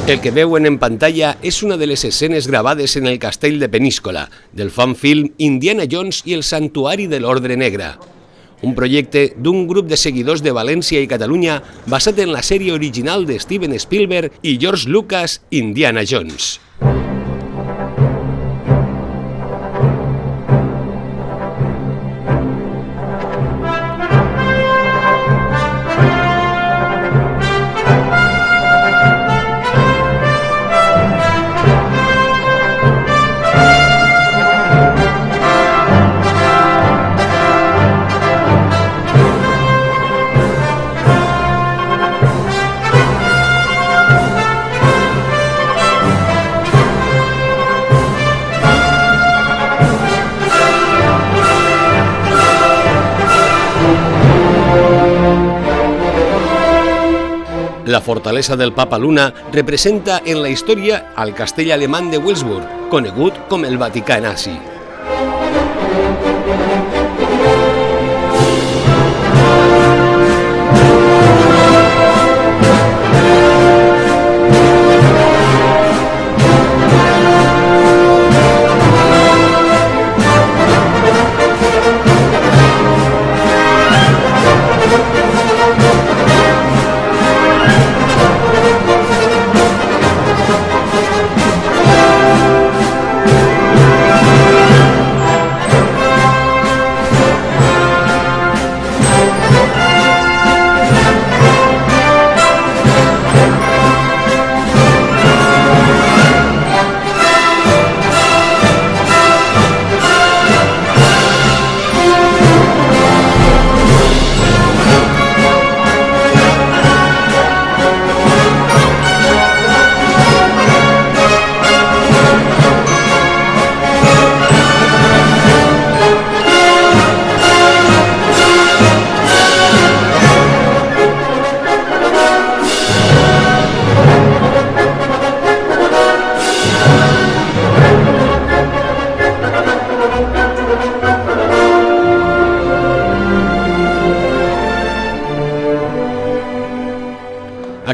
El que veuen en pantalla és una de les escenes gravades en el castell de Peníscola, del fanfilm Indiana Jones i el santuari de l'Ordre Negre. Un projecte d'un grup de seguidors de València i Catalunya basat en la sèrie original de Steven Spielberg i George Lucas, Indiana Jones. La fortalesa del Papa Luna representa en la història al castell alemany de Wilsburg, conegut com el Vaticà nazi.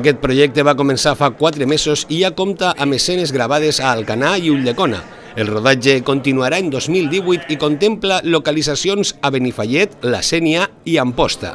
Aquest projecte va començar fa 4 mesos i ja compta amb escenes gravades a Alcanar i Ulldecona. El rodatge continuarà en 2018 i contempla localitzacions a Benifallet, La Sénia i Amposta.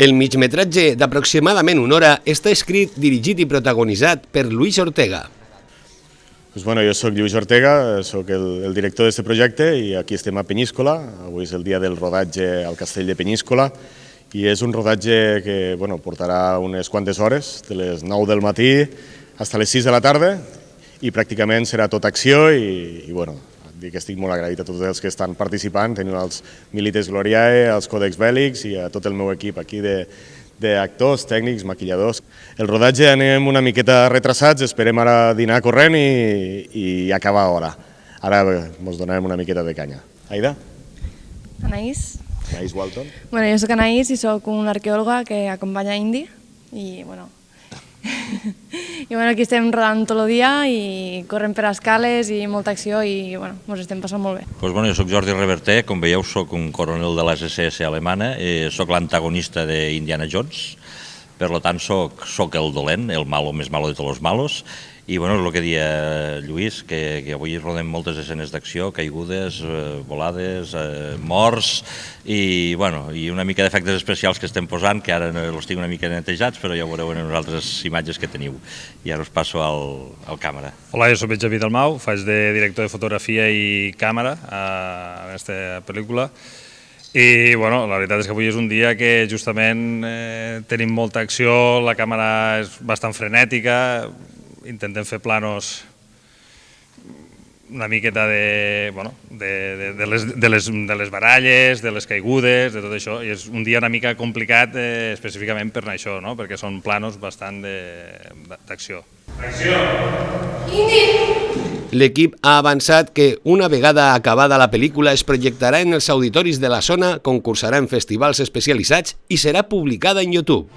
El migmetratge d'aproximadament una hora està escrit, dirigit i protagonitzat per Lluís Ortega. Jo soc Lluís Ortega, soc el director d'aquest projecte i aquí estem a Peníscola. Avui és el dia del rodatge al castell de Peníscola i és un rodatge que portarà unes quantes hores, de les 9 del matí fins a les 6 de la tarda i pràcticament serà tot acció i dic que estic molt agraït a tots els que estan participant. Tenim els Milites Gloriae, els Còdex Bèl·lics i a tot el meu equip aquí d'actors, tècnics, maquilladors. El rodatge anem una miqueta retrasats, esperem ara dinar corrent i acabar a hora. Ara ens donarem una miqueta de canya. Aida? Anaïs. Anaïs Walton. Jo soc Anaïs i soc una arqueòloga que acompanya Indy i aquí estem rodant tot el dia i correm per escales i molta acció i ens estem passant molt bé. Jo soc Jordi Reverter, com veieu soc un coronel de la SS alemana, soc l'antagonista d'Indiana Jones, per tant soc el dolent, el malo més malo de tots els malos, i bueno, és el que deia Lluís, que avui rodem moltes escenes d'acció, caigudes, volades, morts, i una mica d'efectes especials que estem posant, que ara els tinc una mica netejats, però ja ho veureu en les altres imatges que teniu. I ara us passo al càmera. Hola, jo soc Benjamí Dalmau, faig de director de fotografia i càmera en aquesta pel·lícula. I la veritat és que avui és un dia que justament tenim molta acció, la càmera és bastant frenètica, intentem fer planos una miqueta de les baralles, de les caigudes, de tot això, i és un dia una mica complicat específicament per això, perquè són planos bastant d'acció. Acció! L'equip ha avançat que una vegada acabada la pel·lícula es projectarà en els auditoris de la zona, concursarà en festivals especialitzats i serà publicada en YouTube.